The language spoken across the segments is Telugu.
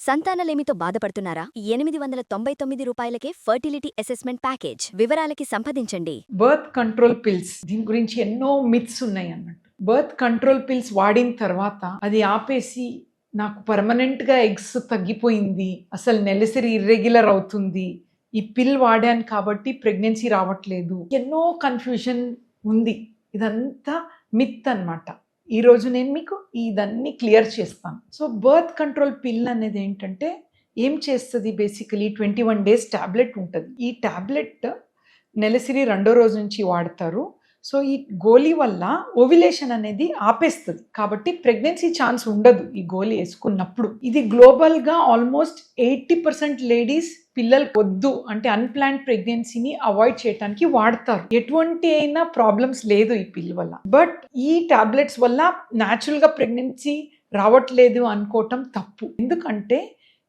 సంతానలేమితో బాధపడుతున్నారా? 899 రూపాయలకే ఫర్టిలిటీ అసెస్మెంట్ ప్యాకేజ్. వివరాలకి సంప్రదించండి. బర్త్ కంట్రోల్ పిల్స్, దీని గురించి ఎన్నో మిత్స్ ఉన్నాయి అన్నట్టు. బర్త్ కంట్రోల్ పిల్స్ వాడిన తర్వాత అది ఆపేసి నాకు పర్మనెంట్ గా ఎగ్స్ తగ్గిపోయింది, అసలు నెలసరి ఇర్రెగ్యులర్ అవుతుంది, ఈ పిల్ వాడాను కాబట్టి ప్రెగ్నెన్సీ రావట్లేదు, ఎన్నో కన్ఫ్యూజన్ ఉంది. ఇదంతా మిత్ అన్నమాట. ఈ రోజు నేను మీకు ఇదన్నీ క్లియర్ చేస్తాను. సో బర్త్ కంట్రోల్ పిల్ అనేది ఏంటంటే ఏం చేస్తుంది, బేసికలీ 21 days టాబ్లెట్ ఉంటుంది. ఈ టాబ్లెట్ నెలసరి 2వ రోజు నుంచి వాడతారు. సో ఈ గోళీ వల్ల ఓవిలేషన్ అనేది ఆపేస్తుంది, కాబట్టి ప్రెగ్నెన్సీ ఛాన్స్ ఉండదు ఈ గోళీ వేసుకున్నప్పుడు. ఇది గ్లోబల్ గా ఆల్మోస్ట్ 80% లేడీస్ పిల్లలు వద్దు అంటే అన్ప్లాన్డ్ ప్రెగ్నెన్సీని అవాయిడ్ చేయడానికి వాడతారు. ఎటువంటి అయినా ప్రాబ్లమ్స్ లేదు ఈ పిల్ వల్ల. బట్ ఈ టాబ్లెట్స్ వల్ల న్యాచురల్ గా ప్రెగ్నెన్సీ రావట్లేదు అనుకోవటం తప్పు. ఎందుకంటే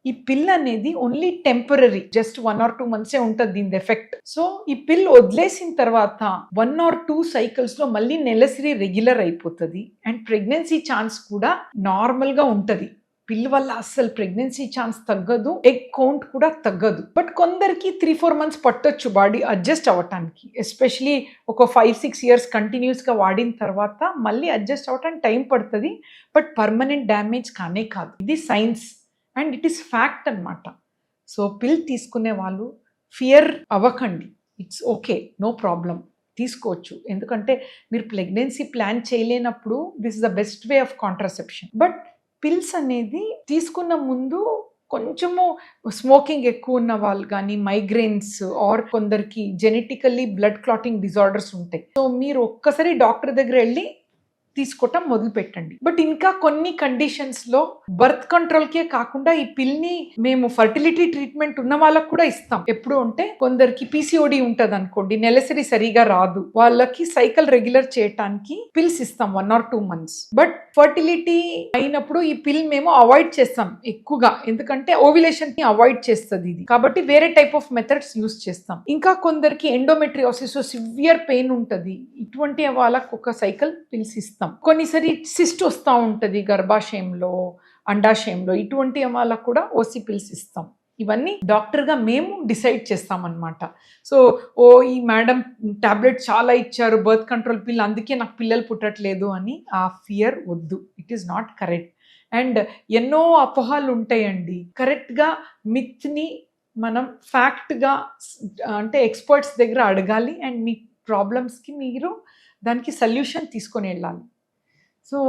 ఈ పిల్ అనేది only temporary, just 1 or 2 months ఉంటుంది దీని ఎఫెక్ట్. సో ఈ పిల్ వదిలేసిన తర్వాత 1 or 2 cycles లో మళ్ళీ నెలసరి రెగ్యులర్ అయిపోతుంది అండ్ ప్రెగ్నెన్సీ ఛాన్స్ కూడా నార్మల్ గా ఉంటది. పిల్ వల్ల అస్సలు ప్రెగ్నెన్సీ ఛాన్స్ తగ్గదు, ఎగ్ కౌంట్ కూడా తగ్గదు. బట్ కొందరికి 3-4 months పట్టొచ్చు బాడీ అడ్జస్ట్ అవ్వటానికి. ఎస్పెషలీ ఒక 5-6 years కంటిన్యూస్ గా వాడిన తర్వాత మళ్ళీ అడ్జస్ట్ అవ్వటానికి టైం పడుతుంది. బట్ పర్మనెంట్ డ్యామేజ్ కానే కాదు. ఇది science and it is fact అన్నమాట. సో పిల్ తీసుకునే వాళ్ళు ఫియర్ అవ్వకండి. ఇట్స్ ఓకే, నో ప్రాబ్లం, తీసుకోవచ్చు. ఎందుకంటే మీరు ప్రెగ్నెన్సీ ప్లాన్ చేయలేనప్పుడు this is the best way of contraception. But pills అనేది తీసుకున్న ముందు కొంచెము స్మోకింగ్ ఎక్కువ ఉన్న వాళ్ళు కానీ, మైగ్రేన్స్ ఆర్ కొందరికి జెనెటికల్లీ బ్లడ్ క్లాటింగ్ డిజార్డర్స్ ఉంటాయి. సో మీరు ఒక్కసారి డాక్టర్ దగ్గర వెళ్ళి తీసుకోవటం మొదలు పెట్టండి. బట్ ఇంకా కొన్ని కండిషన్స్ లో బర్త్ కంట్రోల్ కే కాకుండా ఈ పిల్ ని మేము ఫర్టిలిటీ ట్రీట్మెంట్ ఉన్న వాళ్ళకు కూడా ఇస్తాం. ఎప్పుడు అంటే కొందరికి పీసీఓడి ఉంటది అనుకోండి, నెలసరి సరిగా రాదు, వాళ్ళకి సైకిల్ రెగ్యులర్ చేయటానికి పిల్స్ ఇస్తాం 1 or 2 months. బట్ ఫర్టిలిటీ అయినప్పుడు ఈ పిల్ మేము అవాయిడ్ చేస్తాం ఎక్కువగా, ఎందుకంటే ఓవిలేషన్ ని అవాయిడ్ చేస్తుంది ఇది. కాబట్టి వేరే టైప్ ఆఫ్ మెథడ్స్ యూస్ చేస్తాం. ఇంకా కొందరికి ఎండోమెట్రియోసిస్ సివియర్ పెయిన్ ఉంటది, ఇటువంటి వాళ్ళకు ఒక సైకిల్ పిల్స్ ఇస్తాం. కొన్నిసారి సిస్ట్ వస్తూ ఉంటుంది గర్భాశయంలో, అండాశయంలో, ఇటువంటి వాళ్ళకు కూడా ఓసి పిల్స్ ఇస్తాం. ఇవన్నీ డాక్టర్గా మేము డిసైడ్ చేస్తామన్నమాట. సో ఈ మేడం టాబ్లెట్ చాలా ఇచ్చారు బర్త్ కంట్రోల్ పిల్, అందుకే నాకు పిల్లలు పుట్టట్లేదు అని ఆ ఫియర్ వద్దు. It is not correct. And ఎన్నో అపోహలు ఉంటాయండి. కరెక్ట్గా మిత్ని మనం ఫ్యాక్ట్గా అంటే ఎక్స్పర్ట్స్ దగ్గర అడగాలి అండ్ మీ ప్రాబ్లమ్స్కి మీరు దానికి సొల్యూషన్ తీసుకొని వెళ్ళాలి. So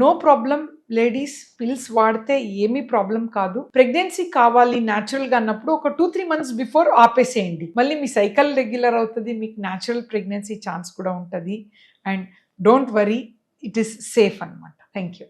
no problem ladies, pills వాడితే ఏమీ ప్రాబ్లం కాదు. ప్రెగ్నెన్సీ కావాలి న్యాచురల్గా అన్నప్పుడు ఒక 2-3 months బిఫోర్ ఆపేసేయండి. మళ్ళీ మీ సైకిల్ రెగ్యులర్ అవుతుంది, మీకు న్యాచురల్ ప్రెగ్నెన్సీ ఛాన్స్ కూడా ఉంటుంది. And don't worry, it is safe అన్నమాట. Thank you.